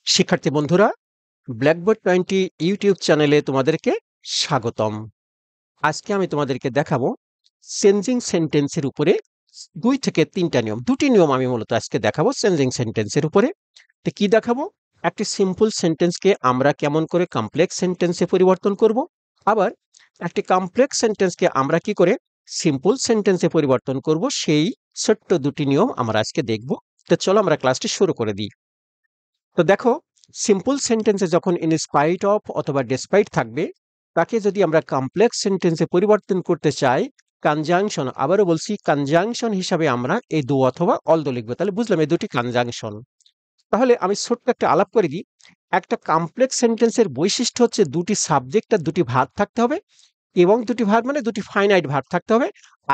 শিক্ষার্থী বন্ধুরা, blackboard 20 YouTube চ্যানেলে তোমাদেরকে স্বাগতম। আজকে আমি তোমাদেরকে দেখাবো চেঞ্জিং সেন্টেন্সের উপরে 2 থেকে 3টা নিয়ম। 2টি নিয়ম আমি মূলত আজকে দেখাবো চেঞ্জিং সেন্টেন্সের উপরে। তো কি দেখাবো? একটি সিম্পল সেন্টেন্সকে আমরা কেমন করে কমপ্লেক্স সেন্টেন্সে পরিবর্তন করব, আবার একটি কমপ্লেক্স সেন্টেন্সকে আমরা কি করে সিম্পল সেন্টেন্সে পরিবর্তন করব, সেই ছোট্ট 2টি নিয়ম আমরা আজকে দেখব। তো চলো আমরা ক্লাসটি শুরু করে দিই। তো দেখো, সিম্পল সেন্টেন্সে যখন ইন স্পাইট অফ অথবা ডেসপাইট থাকবে, তাকে যদি আমরা কমপ্লেক্স সেন্টেন্সে পরিবর্তন করতে চাই, কনজাংশন, আবারও বলছি কনজাংশন হিসাবে আমরা এই দো অথবা অলদো লিখবো। তাহলে বুঝলাম এই দুটি কনজাংশন। তাহলে আমি ছোট্ট একটা আলাপ করে দিই। একটা কমপ্লেক্স সেন্টেন্সের বৈশিষ্ট্য হচ্ছে দুটি সাবজেক্ট আর দুটি ভার্ব থাকতে হবে, এবং দুটি ভার্ব মানে দুটি ফাইনাইট ভার্ব থাকতে হবে,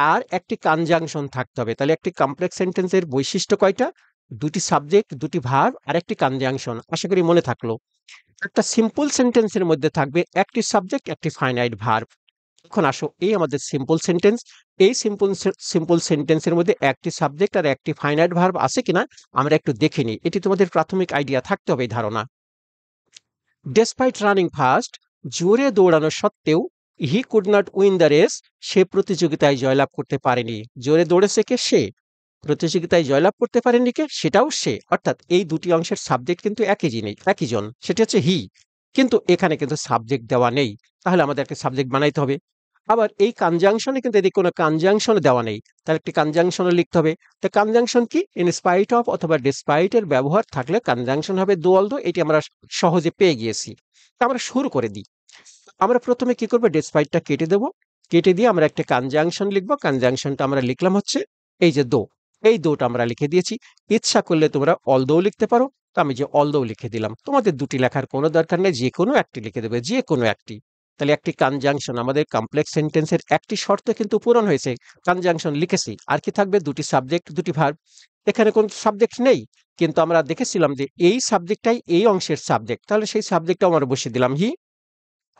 আর একটি কনজাংশন থাকতে হবে। তাহলে একটি কমপ্লেক্স সেন্টেন্সের বৈশিষ্ট্য কয়টা? দুটি সাবজেক্ট, দুটি ভার্ব আর একটি কনজাংশন। আশা করি মনে থাকলো। একটা সিম্পল সেন্টেন্সের মধ্যে থাকবে একটি সাবজেক্ট, একটি ফাইনাইট ভার্ব। এখন আসো, এই আমাদের সিম্পল সেন্টেন্স। এই সিম্পল সেন্টেন্সের মধ্যে একটি সাবজেক্ট আর একটি ফাইনাইট ভার্ব আছে কিনা আমরা একটু দেখে নিই। এটি তোমাদের প্রাথমিক আইডিয়া থাকতে হবে, এই ধারণা। ডেসপাইট রানিং ফাস্ট, জোরে দৌড়ানো সত্ত্বেও, he could not win the race, সে প্রতিযোগিতায় জয়লাভ করতে পারেনি। জোরে দৌড়েছে কে? সে। প্রতিযোগিতায় জয়লাভ করতে পারেনি কে? সেটাও সে। অর্থাৎ এই দুটি অংশের সাবজেক্ট কিন্তু একই জিনিস, একই জন, সেটি হচ্ছে হি। কিন্তু এখানে কিন্তু সাবজেক্ট দেওয়া নেই, তাহলে আমাদের একটা সাবজেক্ট বানাইতে হবে। আবার এই কনজাংশনে কিন্তু এদিকে কোনো কনজাংশন দেওয়া নেই, তাহলে একটি কনজাংশনও লিখতে হবে। তো কনজাংশন কি? ইন স্পাইট অফ অথবা ডিসপাইট এর ব্যবহার থাকলে কনজাংশন হবে দো অলদো। এটি আমরা সহজে পেয়ে গিয়েছি। তো আমরা শুরু করে দিই। আমরা প্রথমে কি করবো? ডিসপাইটটা কেটে দেবো। কেটে দিয়ে আমরা একটা কনজাংশন লিখবো। কনজাংশনটা আমরা লিখলাম হচ্ছে এই যে দো। এই দোটা আমরা লিখে দিয়েছি। ইচ্ছা করলে তোমরা অলদো লিখতে পারো, তো আমি যে অলদো লিখে দিলাম। তোমাদের দুটি লেখার কোনো দরকার নেই, যে কোনো একটি লিখে দেবে, যে কোনো একটি। তাহলে একটি কনজাংশন, আমাদের কমপ্লেক্স সেন্টেন্সের একটি শর্ত কিন্তু পূরণ হয়েছে। কনজাংশন লিখেছি। আর কি থাকবে? দুটি সাবজেক্ট, দুটি ভার্ব। এখানে কোন সাবজেক্ট নেই, কিন্তু আমরা দেখেছিলাম যে এই সাবজেক্টটাই এই অংশের সাবজেক্ট, তাহলে সেই সাবজেক্টটাও আমরা বসিয়ে দিলাম হি।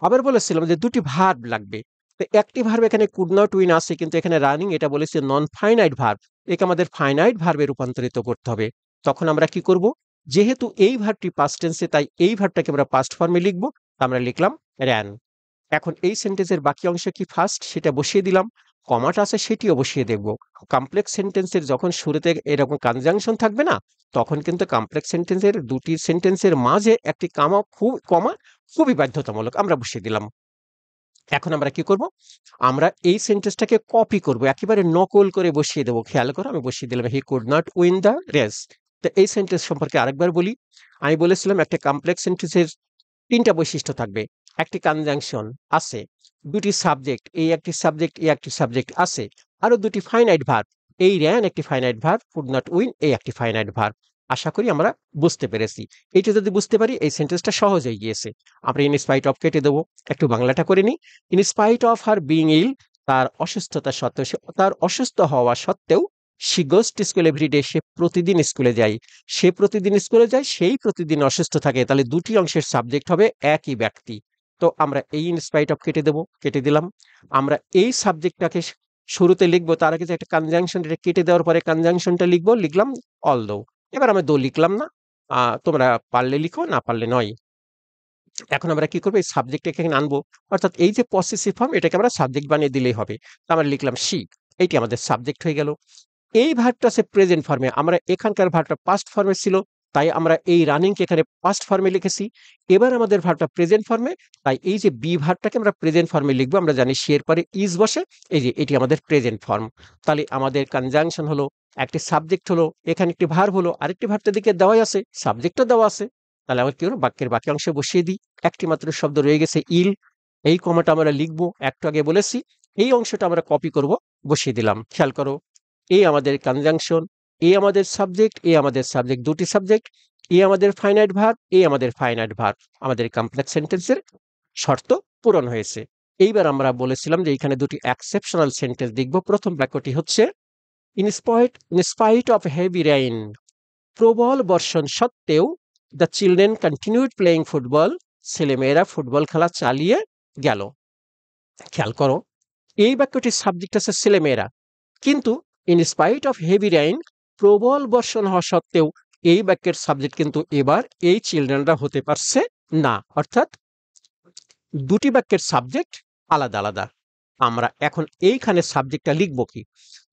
আবার বলেছিলাম যে দুটি ভার্ব লাগবে। তো একটি ভার্ব এখানে কুড নট উইন আছে, কিন্তু এখানে রানিং, এটা বলেছে নন ফাইনাইট ভার্ব। একে আমাদের ফাইনাইট ভার্বে রূপান্তরিত করতে হবে। তখন আমরা কি করব? যেহেতু এই ভার্বটি পাস্ট টেন্সে, তাই এই ভার্বটাকে আমরা পাস্ট ফর্মে লিখব। আমরা লিখলাম র্যান। এখন এই সেন্টেন্সের বাকি অংশে কি ফার্স্ট, সেটা বসিয়ে দিলাম। কমাটা আছে সেটিও বসিয়ে দেখব। কমপ্লেক্স সেন্টেন্সের যখন শুরুতে এরকম কনজাংশন থাকবে না, তখন কিন্তু কমপ্লেক্স সেন্টেন্সের দুটি সেন্টেন্সের মাঝে একটি কমা খুবই বাধ্যতামূলক। আমরা বসিয়ে দিলাম। এখন আমরা কি করব? আমরা এই সেন্টেন্সটাকে কপি করব, একেবারে নকল করে বসিয়ে দেবো। খেয়াল করো, আমি বসিয়ে দিলাম হি could not win the race. তো এই সেন্টেন্স সম্পর্কে আরেকবার বলি। আমি বলেছিলাম একটা কমপ্লেক্স সেন্টেন্সের 3টা বৈশিষ্ট্য থাকবে। একটি কনজাংশন আছে, দুটি সাবজেক্ট, এই একটি সাবজেক্ট, এই একটি সাবজেক্ট আছে, আরো দুটি ফাইনাইট ভার্ব। এই র্যান একটি finite verb, could not win এই একটি ফাইনাইট ভার্ব। আশা করি আমরা বুঝতে পেরেছি। এইটা যদি বুঝতে পারি, এই সেন্টেন্সটা সহজ হয়ে গিয়েছে। আমরা ইন স্পাইট অফ কেটে দেবো। একটু বাংলাটা করে নিই। In spite of her being ill, তার অসুস্থতা সত্ত্বেও, তার অসুস্থ হওয়া সত্ত্বেও, she goes to school everyday, সে প্রতিদিন স্কুলে যায়। সে প্রতিদিন স্কুলে যায়, সেই প্রতিদিন অসুস্থ থাকে। তাহলে দুটি অংশের সাবজেক্ট হবে একই ব্যক্তি। তো আমরা এই ইন স্পাইট অফ কেটে দেবো, কেটে দিলাম। আমরা এই সাবজেক্টটাকে শুরুতে লিখবো, তার আগে যে একটা কনজাংশন, এটা কেটে দেওয়ার পরে কনজাংশনটা লিখবো, লিখলাম অলদো। এবার আমি দো লিখলাম না। তোমরা পারলে লিখো, না পারলে নয়। এখন আমরা কি করবো? এই সাবজেক্টটাকে এখানে আনবো, অর্থাৎ এই যে পসেসিভ ফর্ম, এটাকে আমরা সাবজেক্ট বানিয়ে দিলেই হবে। তো আমরা লিখলাম শি, এইটি আমাদের সাবজেক্ট হয়ে গেল। এই ভার্বটা আছে প্রেজেন্ট ফর্মে। আমরা এখানকার ভার্বটা পাস্ট ফর্মে ছিল, তাই আমরা এই রানিংকে এখানে পাস্ট ফর্মে লিখেছি। এবার আমাদের ভার্বটা প্রেজেন্ট ফর্মে, তাই এই যে বি ভার্বটাকে আমরা প্রেজেন্ট ফর্মে লিখবো। আমরা জানি সি এর পরে ইজ বসে, এই যে এটি আমাদের প্রেজেন্ট ফর্ম। তাহলে আমাদের কনজাংশন হলো, একটি সাবজেক্ট হলো, এখানে একটি ভার্ব হলো, আরেকটি ভার্বটা দিকে দেওয়াই আছে, সাবজেক্টও দেওয়া আছে। তাহলে আমরা কি হলো? বাক্যের বাকি অংশে বসিয়ে দিই। একটি মাত্র শব্দ রয়ে গেছে ইল, এই কমাটা আমরা লিখবো, একটু আগে বলেছি। এই অংশটা আমরা কপি করব, বসিয়ে দিলাম। খেয়াল করো, এ আমাদের কনজাংশন, এ আমাদের সাবজেক্ট, এ আমাদের সাবজেক্ট, দুটি সাবজেক্ট, এ আমাদের ফাইনাইট ভার্ব, এ আমাদের ফাইনাইট ভার্ব। আমাদের কমপ্লেক্স সেন্টেন্সের শর্ত পূরণ হয়েছে। এইবার আমরা বলেছিলাম যে এখানে দুটি এক্সেপশনাল সেন্টেন্স দেখব। প্রথম বাক্যটি হচ্ছে in spite of heavy rain, প্রবল বর্ষণ সত্ত্বেও, the children continued playing football, ছেলেমেয়েরা ফুটবল খেলা চালিয়ে গেল। খেয়াল করো, এই বাক্যটির সাবজেক্ট আছে ছেলেমেয়েরা, কিন্তু in spite of heavy rain, প্রবল বর্ষণ হওয়া সত্ত্বেও এই বাক্যের সাবজেক্ট কিন্তু এবার এই চিলড্রেনরা হতে পারছে না, অর্থাৎ দুটি বাক্যের সাবজেক্ট আলাদা আলাদা। আমরা এখন এইখানে সাবজেক্টটা লিখব কি?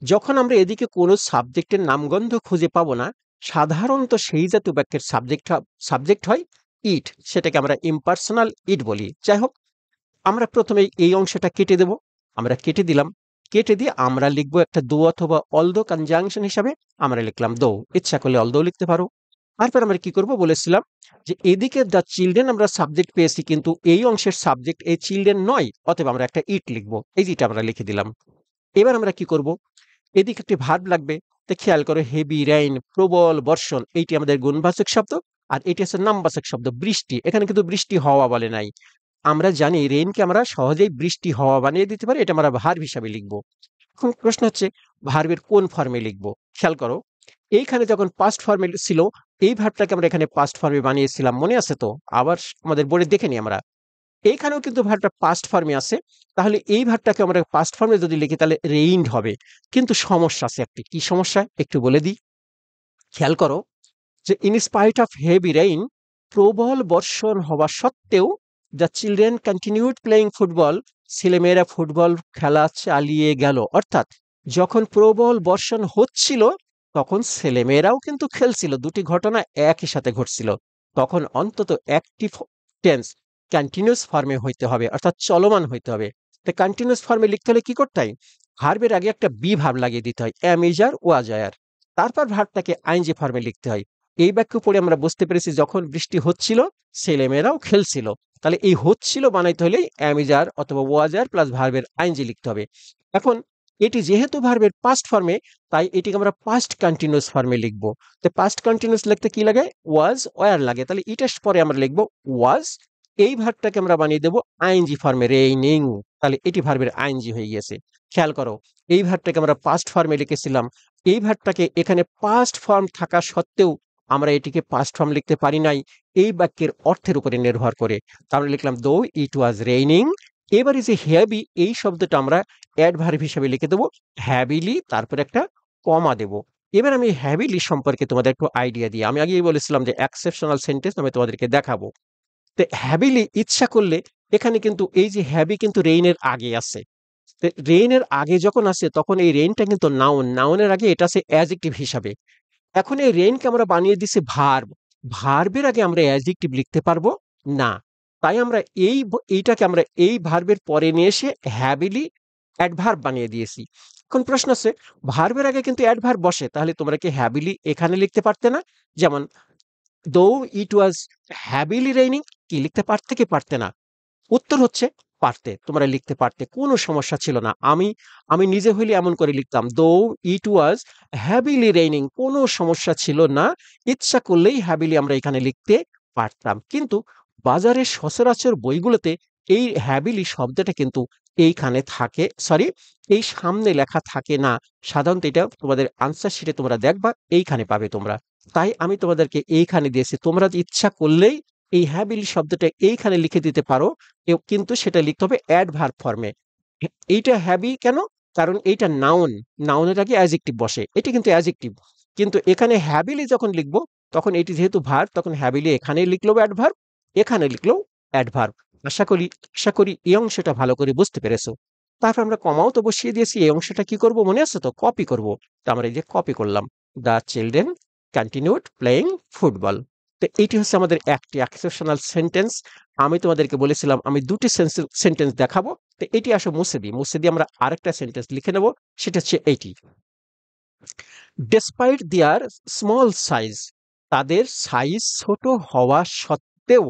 যখন আমরা এদিকে কোনো সাবজেক্টের নামগন্ধ খুঁজে পাবো না, সাধারণত সেই জাতীয় বাক্যের সাবজেক্ট হয় ইট, সেটাকে আমরা ইম্পার্সোনাল ইট বলি। যাই হোক, আমরা প্রথমে এই অংশটা কেটে দেব। আমরা কেটে দিলাম। কেটে দিয়ে আমরা লিখব একটা দো অথবা অলদো কনজাংশন হিসাবে আমরা লিখলাম দো। ইচ্ছা করলে অলদো লিখতে পারো। তারপর আমরা কি করব বলেছিলাম যে এদিকে দ্য চিলড্রেন আমরা সাবজেক্ট পেয়েছি, কিন্তু এই অংশের সাবজেক্ট এই চিলড্রেন নয়, অতএব আমরা একটা ইট লিখব। এই যেটা আমরা লিখে দিলাম। এবার আমরা কি করব, এদিকে একটি ভার্ব লাগবে। তো খেয়াল করো, হেভি রেইন, প্রবল বর্ষণ, এইটি আমাদের গুণবাচক শব্দ, আর এটি হচ্ছে নামবাচক শব্দ বৃষ্টি। এখানে কিন্তু বৃষ্টি হওয়া বলে নাই। আমরা জানি রেইনকে আমরা সহজেই বৃষ্টি হওয়া বানিয়ে দিতে পারি, এটা আমরা ভার্ব হিসাবে লিখব। এখন প্রশ্ন হচ্ছে ভার্বের কোন ফর্মে লিখব? খেয়াল করো, এইখানে যখন পাস্ট ফর্মে ছিল, এই ভার্বটাকে আমরা এখানে পাস্ট ফর্মে বানিয়েছিলাম, মনে আছে তো? আবার আমাদের বোর্ডে দেখে নিই আমরা। এইখানেও কিন্তু ভার্বটা পাস্ট ফর্মে আছে। তাহলে এই ভার্বটাকে আমরা পাস্ট ফর্মে যদি লিখি তাহলে রেইনড হবে। কিন্তু সমস্যা আছে একটি। কি সমস্যা একটু বলে দিই। খেয়াল করো যে in spite of heavy rain, প্রবল বর্ষণ হওয়া সত্ত্বেও the children continued playing football, ছেলেমেয়েরা ফুটবল খেলা চালিয়ে গেল। অর্থাৎ যখন প্রবল বর্ষণ হচ্ছিল তখন ছেলেমেয়েরাও কিন্তু খেলছিল। দুটি ঘটনা একই সাথে ঘটছিল। তখন অন্তত অ্যাক্টিভ টেন্স কন্টিনিউয়াস ফর্মে হইতে হবে, অর্থাৎ চলমান হইতে হবে। তো কন্টিনিউয়াস ফর্মে লিখতে হলে কি করতে হয়? ভার্বের আগে একটা বি ভার্ব লাগিয়ে দিতে হয়, এম ইজ আর ওয়াজ আর। তারপর ভার্বটাকে আইএনজি ফর্মে লিখতে হয়। এই বাক্য পড়ে আমরা বুঝতে পেরেছি যখন বৃষ্টি হচ্ছিল ছেলেমেয়েরাও খেলছিল। তাহলে এই হচ্ছিল বানাইতে হলে অ্যামিজার অথবা ওয়াজার প্লাস ভার্বের আইএনজি লিখতে হবে। এখন এটি যেহেতু ভার্বের পাস্ট ফর্মে, তাই এটিকে আমরা পাস্ট কন্টিনিউয়াস ফর্মে লিখব। তো পাস্ট কন্টিনিউয়াস লিখতে কি লাগে? ওয়াজ ওয়ার লাগে। তাহলে এটার পরে আমরা লিখব ওয়াজ। এই ভার্বটাকে আমরা বানিয়ে দেব আইএনজি ফর্মে, রেইনিং। তাহলে এটি ভার্বের আইএনজি হয়ে গিয়েছে। খেয়াল করো, এই ভার্বটাকে আমরা পাস্ট ফর্মে লিখেছিলাম। এই ভার্বটাকে এখানে পাস্ট ফর্ম থাকা সত্ত্বেও আমরা এটিকে পাস্ট ফর্ম লিখতে পারি নাই, এই বাক্যের অর্থের উপরে নির্ভর করে। আমরা লিখলাম দো ইট ওয়াজ রেইনিং। এবারে যে হ্যাভি, এই শব্দটা আমরা অ্যাডভার্ব হিসেবে লিখে দেবো হ্যাভিলি, তারপর একটা কমা দেব। এবার আমি হ্যাভিলি সম্পর্কে তোমাদের একটু আইডিয়া দিই। আমি আগেই বলেছিলাম যে এক্সেপশনাল সেন্টেন্স আমি তোমাদেরকে দেখাবো। তো হ্যাভিলি ইচ্ছা করলে এখানে কিন্তু এই যে হ্যাভি কিন্তু রেইনের আগে আছে। রেইনের আগে যখন আসে তখন এই রেইনটা কিন্তু নাউন, নাউনের আগে এটা আছে অ্যাডজেক্টিভ হিসাবে। এখন এই রেইনকে আমরা বানিয়ে দিছি ভার্ব। ভার্বের আগে আমরা অ্যাডজেক্টিভ লিখতে পারবো না। তাই আমরা এইটাকে আমরা এই ভার্বের পরে নিয়ে এসে হ্যাভিলি অ্যাডভার্ব বানিয়ে দিয়েছি। এখন প্রশ্ন আছে, ভার্বের আগে কিন্তু অ্যাডভার্ব বসে, তাহলে তোমরা কি হ্যাভিলি এখানে লিখতে পারতে না? যেমন দো ইট ওয়াজ হ্যাভিলি রেইনিং, কি লিখতে পারতে কি পারতে না? উত্তর হচ্ছে পারতে। তোমরা লিখতে পারতে, কোনো সমস্যা ছিল না। আমি নিজে হইলে এমন করে লিখতাম, দো ইট ওয়াজ হ্যাভিলি রেইনিং, কোনো সমস্যা ছিল না। ইচ্ছা করলেই হ্যাভিলি আমরা এখানে লিখতে পারতাম। কিন্তু বাজারের সচরাচর বইগুলোতে এই হ্যাভিলি শব্দটা কিন্তু এইখানে থাকে, সরি, এই সামনে লেখা থাকে না। সাধারণত এটা তোমাদের আনসার শিটে তোমরা দেখবা এইখানে পাবে তোমরা। তাই আমি তোমাদেরকে এইখানে দিয়েছি। তোমরা ইচ্ছা করলেই এই হ্যাভিলি শব্দটা এইখানে লিখে দিতে পারো, কিন্তু সেটা লিখতে হবে অ্যাডভার্ব ফর্মে। এইটা হ্যাভি কেন? কারণ এইটা নাউন, নাউনের আগে অ্যাডজেক্টিভ বসে। এটি কিন্তু অ্যাডজেক্টিভ। কিন্তু এখানে হ্যাভিলি যখন লিখবো তখন এটি যেহেতু ভার্ব, তখন হ্যাভিলি এখানে লিখলেও অ্যাডভার্ব, এখানে লিখলেও অ্যাডভার্ব। আশা করি এই অংশটা ভালো করে বুঝতে পেরেছো। তারপর আমরা কমাও তো বসিয়ে দিয়েছি। এই অংশটা কি করব মনে আছে তো? কপি করব। তো আমরা এই যে কপি করলাম, the children continued playing football. তো এইটি হচ্ছে আমাদের একটি এক্সেপশনাল সেন্টেন্স। আমি তোমাদেরকে বলেছিলাম আমি দুটি সেন্টেন্স দেখাবো। তো এটি আসলে মুছে দিয়ে আমরা আরেকটা সেন্টেন্স লিখে নেব। সেটা হচ্ছে এইটি, ডেসপাইট দেয়ার স্মল সাইজ, তাদের সাইজ ছোট হওয়া সত্ত্বেও,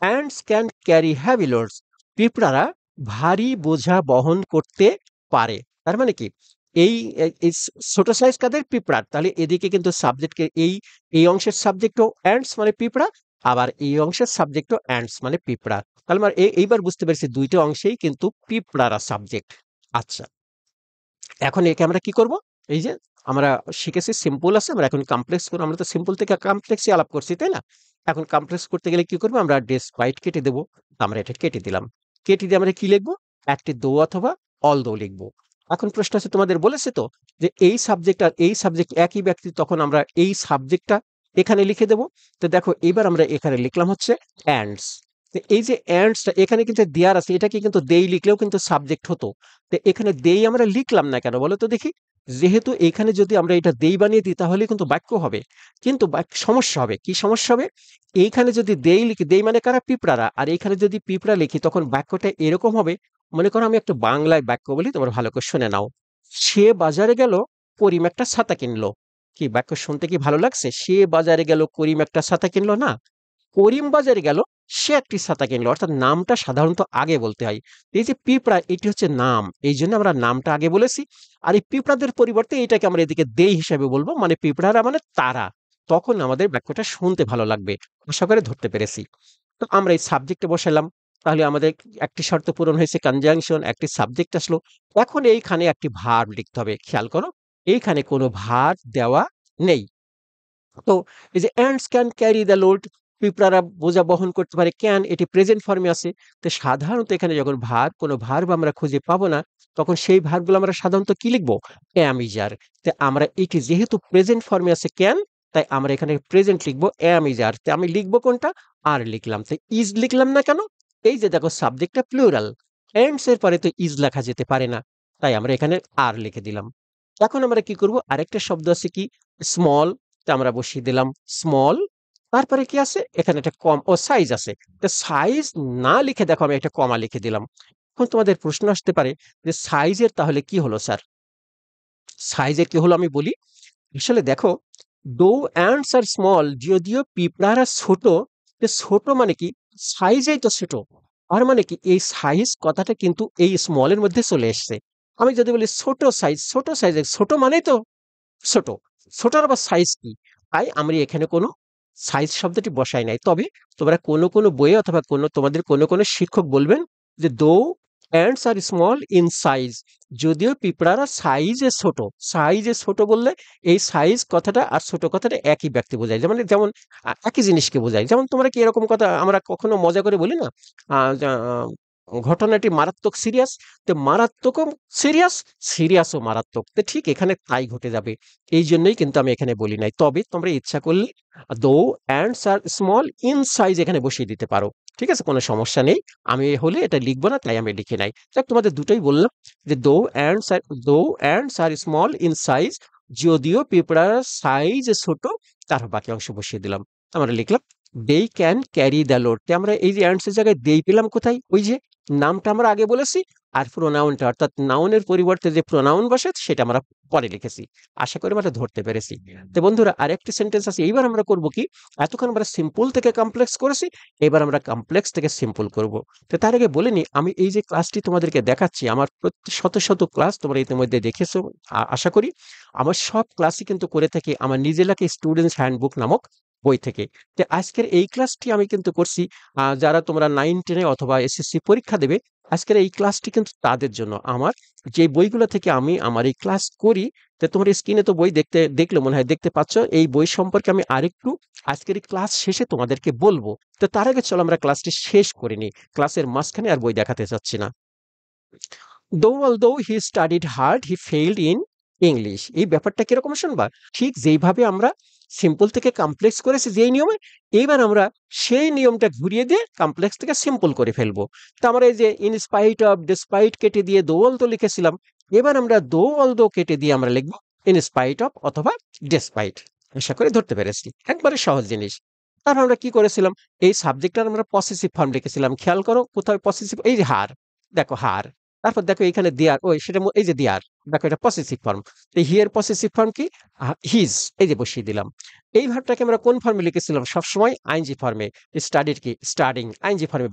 ants can carry heavy loads, পিঁপড়ারা ভারী বোঝা বহন করতে পারে। তার মানে কি, এই ছোট সাইজ কাদের? পিঁপড়ার। তাহলে এদিকে কিন্তু সাবজেক্টকে এই অংশের সাবজেক্টও অ্যান্ডস মানে পিঁপড়া, আবার এই অংশের সাবজেক্টও অ্যান্ডস মানে পিঁপড়া। তাহলে আমরা এইবার বুঝতে পেরেছি দুইটা অংশেই কিন্তু পিঁপড়ারা সাবজেক্ট। আচ্ছা, এখন একে আমরা কি করব? এই যে আমরা শিখেছি সিম্পল আছে, আমরা এখন কমপ্লেক্স করব। আমরা তো সিম্পল থেকে কমপ্লেক্সে আলাপ করছি, তাই না? এখন কমপ্লেক্স করতে গেলে কি করব? আমরা ডেসপাইট কেটে দেব। আমরা এটা কেটে দিলাম। কেটে দিয়ে আমরা কি লিখবো? একটি দো অথবা অল দো লিখবো। এখন প্রশ্ন আছে, তোমাদের বলেছে তো যে এই সাবজেক্ট আর এই সাবজেক্ট একই ব্যক্তি, তখন আমরা এই সাবজেক্টটা এখানে লিখে দেব। তো দেখো এবার আমরা এখানে লিখলাম হচ্ছে অ্যান্ডস। তো এই যে অ্যান্ডসটা এখানে কিন্তু দেয়ার আছে, এটাকে কিন্তু দেই লিখলেও কিন্তু সাবজেক্ট হতো। তো এখানে দেই আমরা লিখলাম না কেন বলো তো দেখি? যেহেতু এখানে যদি আমরা এটা দেই বানিয়ে দিই তাহলে কিন্তু বাক্য হবে, কিন্তু সমস্যা হবে। কি সমস্যা হবে? এইখানে যদি দেই লিখি, দেই মানে কারা? পিঁপড়ারা। আর এইখানে যদি পিঁপড়া লিখি তখন বাক্যটা এরকম হবে। মনে করো আমি একটা বাংলায় বাক্য বলি, তোমরা ভালো করে শুনে নাও। সে বাজারে গেল, করিম একটা ছাতা কিনলো। কি বাক্য শুনতে কি ভালো লাগছে? সে বাজারে গেল, করিম একটা ছাতা কিনলো না, করিম বাজারে গেল, সে একটি ছাতা কিনলো। অর্থাৎ নামটা সাধারণত আগে বলতে হয়। এই যে পিঁপড়া, এটি হচ্ছে নাম, এই জন্য আমরা নামটা আগে বলেছি। আর এই পিঁপড়াদের পরিবর্তে এটাকে আমরা এদিকে দেই হিসাবে বলবো, মানে পিঁপড়ারা মানে তারা। তখন আমাদের বাক্যটা শুনতে ভালো লাগবে। আশা করে ধরতে পেরেছি। তো আমরা এই সাবজেক্টে বসালাম। তাহলে আমাদের একটি শর্ত পূরণ হয়েছে, কনজাংশন, একটি সাবজেক্ট আসলো। এখন এইখানে একটি ভার্ব লিখতে হবে। খেয়াল করো, এইখানে কোনো ভার্ব দেওয়া নেই। তো এই যে ants can carry the load, পিঁপড়ারা বোঝা বহন করতে পারে। ক্যান এটি প্রেজেন্ট ফর্মে আছে। তো সাধারণত এখানে যখন কোনো ভার্ব আমরা খুঁজে পাবো না, তখন সেই ভার্বগুলো আমরা সাধারণত কি লিখবো? অ্যাম ইজ আর। তো আমরা এটি যেহেতু প্রেজেন্ট ফর্মে আছে ক্যান, তাই আমরা এখানে প্রেজেন্ট লিখবো, অ্যাম ইজ আর। তো আমি লিখবো কোনটা? আর লিখলাম। তো ইজ লিখলাম না কেন? এই যে দেখো সাবজেক্টটা প্লুরাল, অ্যান্ডস এর পরে তো ইজ লেখা যেতে পারে না, তাই আমরা এখানে আর লিখে দিলাম। এখন আমরা কি করব? আরেকটা শব্দ আছে কি? স্মল। তা আমরা বসিয়ে দিলাম স্মল। তারপরে কি আছে? এখানে একটা সাইজ আছে। তো সাইজ না লিখে দেখো আমি একটা কমা লিখে দিলাম। এখন তোমাদের প্রশ্ন আসতে পারে যে সাইজের তাহলে কি হলো স্যার? সাইজের কি হলো আমি বলি। আসলে দেখো, দো অ্যান্টস আর স্মল, যদিও পিঁপড়ারা ছোট, তো ছোট মানে কি? সাইজেই তো ছোট। আর মানে কি এই সাইজ কথাটা কিন্তু এই স্মলের মধ্যে চলে এসছে। আমি যদি বলি ছোট সাইজ, ছোট সাইজে ছোট মানেই তো ছোট। ছোটর আবার সাইজ কি? তাই আমি এখানে কোনো সাইজ শব্দটি বসাই নাই। তবে তোমরা কোনো বইয়ে অথবা তোমাদের কোনো শিক্ষক বলবেন যে though ants are small in size, যদিও পিঁপড়ারা সাইজে ছোট। সাইজে ছোট বললে এই সাইজ কথাটা আর ছোট কথাটা একই ব্যক্তি বোঝায়। যেমন একই জিনিসকে বোঝায়। যেমন তোমরা কি এরকম কথা আমরা কখনো মজা করে বলি না? ঘটনাটি মারাত্মক সিরিয়াস। তো মারাত্মকও সিরিয়াস, সিরিয়াসও মারাত্মক। তো ঠিক এখানে তাই ঘটে যাবে। এই জন্যই কিন্তু আমি এখানে বলি নাই। তবে তোমরা ইচ্ছা করলে though ants are small in size এখানে বসিয়ে দিতে পারো। ঠিক আছে, কোনো সমস্যা নেই। আমি হলে এটা লিখবো না, তাই আমি লিখি নাই। যাক, তোমাদের দুটোই বললাম যে though ants are small in size, যদিও পিঁপড়ার সাইজ ছোট। তার বাকি অংশ বসিয়ে দিলাম। আমরা লিখলাম they can carry the load. আমরা এই যে অ্যান্ডস এর জায়গায় দেই পেলাম কোথায়? ওই যে নামটা আমরা আগে বলেছি, আর প্রোনাউনটা অর্থাৎ নাউনের পরিবর্তে যে প্রোনাউন বসে সেটা আমরা পরে লিখেছি। আশা করি আমরা ধরতে পেরেছি। তো বন্ধুরা, আরেকটি সেন্টেন্স আছে। এইবার আমরা করব কি? এতক্ষণ আমরা সিম্পল থেকে কমপ্লেক্স করেছি, এবার আমরা কমপ্লেক্স থেকে সিম্পল করব। তো তার আগে বলে নি, আমি এই যে ক্লাসটি তোমাদেরকে দেখাচ্ছি, আমার শত শত ক্লাস তোমরা ইতিমধ্যে দেখেছো আশা করি। আমার সব ক্লাসই কিন্তু করে থাকি আমার নিজে লেখা স্টুডেন্টস হ্যান্ডবুক নামক বই থেকে। তো আজকের এই ক্লাসটি আমি কিন্তু করছি যারা তোমরা 9-10 অথবা এসএসসি পরীক্ষা দেবে, আজকের এই ক্লাসটি কিন্তু তাদের জন্য। আমার যে বইগুলো থেকে আমি আমার এই ক্লাস করি, তো তোমার স্ক্রিনে তো বই দেখলে মনে হয় দেখতে পাচ্ছ। এই বই সম্পর্কে আমি আরেকটু আজকের এই ক্লাস শেষে তোমাদেরকে বলবো। তো তার আগে চলো আমরা ক্লাসটি শেষ করে নিই। ক্লাসের মাঝখানে আর বই দেখাতে চাচ্ছি না। Although he studied hard, he failed in English. এই ব্যাপারটা কিরকম শুনবা? ঠিক যেইভাবে আমরা সিম্পল থেকে কমপ্লেক্স করেছি যেই নিয়মে, এইবার আমরা সেই নিয়মটা ঘুরিয়ে দিয়ে কমপ্লেক্স থেকে সিম্পল করে ফেলবো। তো আমরা এই যে ইন স্পাইট অফ, ডিসপাইট কেটে দিয়ে দো অলদো লিখেছিলাম, এবার আমরা দো অলদো কেটে দিয়ে আমরা লিখবো ইন স্পাইট অফ অথবা ডিসপাইট। আশা করি ধরতে পেরেছি, একবারে সহজ জিনিস। তারপর আমরা কি করেছিলাম? এই সাবজেক্টটার আমরা পসেসিভ ফর্ম লিখেছিলাম। খেয়াল করো কোথায় পসেসিভ, এই যে হার। দেখো হার। তারপর দেখো এখানে দেয়ার, ওই সেটা এই যে দেয়ার। দেখো এটা পসেসিভ ফর্ম। তো হিয়ার পসেসিভ ফর্ম কি? হিজ। এই যে বসিয়ে দিলাম। এই ভার্বটাকে আমরা কোন ফর্মে লিখেছিলাম? সবসময় আইএনজি ফর্মে। স্টাডির কি? স্টাডিং। আইএনজি ফর্মে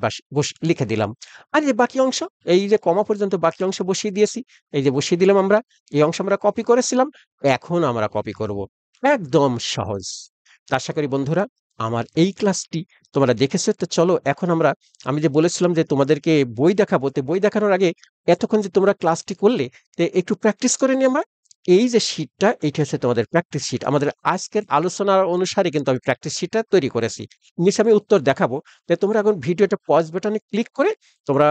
লিখে দিলাম। আর যে বাকি অংশ, এই যে কমা পর্যন্ত বাকি অংশ বসিয়ে দিয়েছি। এই যে বসিয়ে দিলাম আমরা। এই অংশ আমরা কপি করেছিলাম। এখন আমরা কপি করব। একদম সহজ। তা আশা করি বন্ধুরা আমার এই ক্লাসটি তোমরা দেখেছো। তো চলো এখন আমরা, আমি যে বলেছিলাম যে তোমাদেরকে বই দেখাবো, তো বই দেখানোর আগে এতক্ষণ যে তোমরা ক্লাসটি করলে, তো একটু প্র্যাকটিস করে নিই আমরা। এই যে শিটটা, এটা হচ্ছে তোমাদের প্র্যাকটিস শিট। আমাদের আজকের আলোচনার অনুসারে কিন্তু আমি প্র্যাকটিস শিটটা তৈরি করেছি। নিচে আমি উত্তর দেখাবো। তো তোমরা এখন ভিডিওটা পজ বাটনে ক্লিক করে তোমরা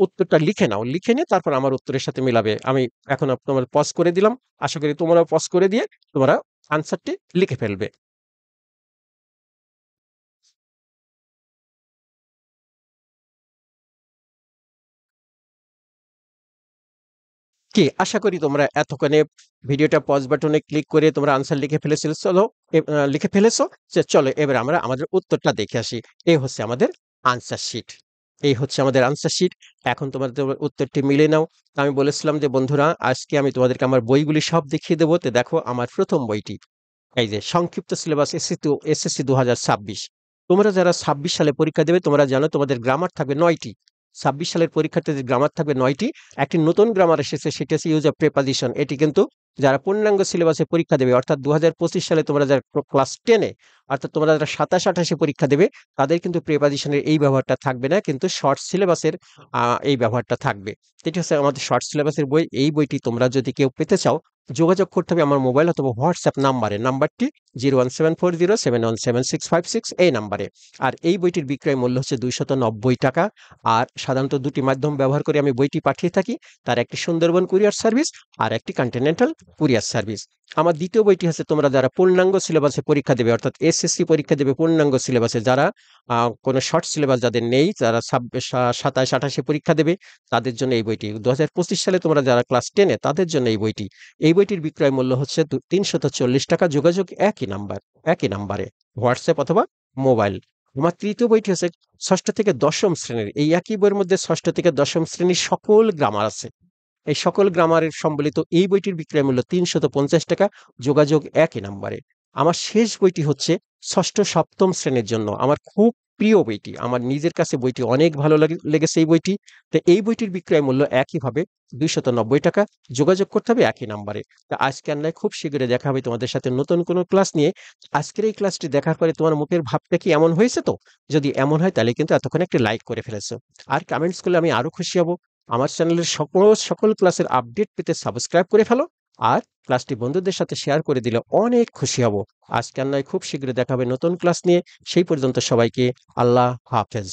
উত্তরটা লিখে নাও। লিখে নিয়ে তারপর আমার উত্তরের সাথে মিলাবে। আমি এখন তোমার পজ করে দিলাম। আশা করি তোমরাও পজ করে দিয়ে তোমরা আনসারটি লিখে ফেলবে। কি আশা করি তোমরা এতক্ষণে ভিডিওটা পজ বাটনে ক্লিক করে তোমরা আনসার লিখে ফেলেছিল। চলো লিখে ফেলেছো। চলো এবার আমরা আমাদের উত্তরটা দেখে আসি। এই হচ্ছে আমাদের আনসার শিট। এই হচ্ছে আমাদের আনসার শিট। এখন তোমাদের উত্তরটি মিলে নাও। আমি বলেছিলাম যে বন্ধুরা আজকে আমি তোমাদেরকে আমার বইগুলি সব দেখিয়ে দেবো। তো দেখো আমার প্রথম বইটি, এই যে সংক্ষিপ্ত সিলেবাস এসএসসি 2026। তোমরা যারা 26 সালে পরীক্ষা দেবে তোমরা জানো তোমাদের গ্রামার থাকবে 9টি। 26 সালের পরীক্ষার্থীদের গ্রামার থাকবে 9টি। একটি নতুন গ্রামার এসেছে, সেটা হচ্ছে ইউজ অফ প্রেপোজিশন। এটি কিন্তু যারা পূর্ণাঙ্গ সিলেবাসে পরীক্ষা দেবে, অর্থাৎ 2025 সালে তোমরা যারা ক্লাস 10-এ, অর্থাৎ তোমরা যারা 27-28-এ পরীক্ষা দেবে, তাদের কিন্তু প্রেপোজিশনের এই ব্যবহারটা থাকবে না, কিন্তু শর্ট সিলেবাসের এই ব্যবহারটা থাকবে। এটি হচ্ছে আমাদের শর্ট সিলেবাসের বই। এই বইটি তোমরা যদি কেউ পেতে চাও, যোগাযোগ করতে হবে আমার মোবাইল অথবা হোয়াটসঅ্যাপ নাম্বারে। নাম্বারটি 01740717656, এই নাম্বারে। আর এই বইটির বিক্রয় মূল্য হচ্ছে 290 টাকা। আর সাধারণত দুটি মাধ্যম ব্যবহার করে আমি বইটি পাঠিয়ে থাকি। তার একটি সুন্দরবন কুরিয়ার সার্ভিস আর একটি কন্টিনেন্টাল কুরিয়ার সার্ভিস। আমার দ্বিতীয় বইটি হচ্ছে তোমরা যারা পূর্ণাঙ্গ সিলেবাসে পরীক্ষা দেবে, অর্থাৎ এসএসসি পরীক্ষা দেবে পূর্ণাঙ্গ সিলেবাসে, যারা কোনো শর্ট সিলেবাস যাদের নেই, যারা 27-28-এ পরীক্ষা দেবে, তাদের জন্য এই বইটি। 2025 সালে তোমরা যারা ক্লাস 10-এ, তাদের জন্য এই বইটি। এই বইটির বিক্রয় মূল্য হচ্ছে 340 টাকা। যোগাযোগ একই নাম্বারে, হোয়াটসঅ্যাপ অথবা মোবাইল। আমার তৃতীয় বইটি হচ্ছে ষষ্ঠ থেকে দশম শ্রেণীর। এই একই বইয়ের মধ্যে ষষ্ঠ থেকে দশম শ্রেণীর সকল গ্রামার আছে। এই সকল গ্রামারের সম্বলিত এই বইটির বিক্রয় মূল্য 350 টাকা। যোগাযোগ একই নাম্বারে। আমার শেষ বইটি হচ্ছে ষষ্ঠ সপ্তম শ্রেণীর জন্য আমার খুব প্রিয় বইটি। আমার নিজের কাছে বইটি অনেক ভালো লেগেছে এই বইটি। তো এই বইটির বিক্রয় মূল্য একইভাবে 290 টাকা। যোগাযোগ করতে হবে একই নাম্বারে। তা আজকে আর নয়, খুব শীঘ্রই দেখা হবে তোমাদের সাথে নতুন কোনো ক্লাস নিয়ে। আজকের এই ক্লাসটি দেখার পরে তোমার মুখের ভাবটা কি এমন হয়েছে? তো যদি এমন হয় তাহলে কিন্তু এতক্ষণ একটি লাইক করে ফেলেছো। আর কমেন্টস করলে আমি আরো খুশি হব। আমার চ্যানেলের সকল ক্লাসের আপডেট পেতে সাবস্ক্রাইব করে ফেলো। আর ক্লাসটি বন্ধুদের সাথে শেয়ার করে দিলে অনেক খুশি হব। আজকে আর নয়, খুব শীঘ্রই দেখা হবে নতুন ক্লাস নিয়ে। সেই পর্যন্ত সবাইকে আল্লাহ হাফেজ।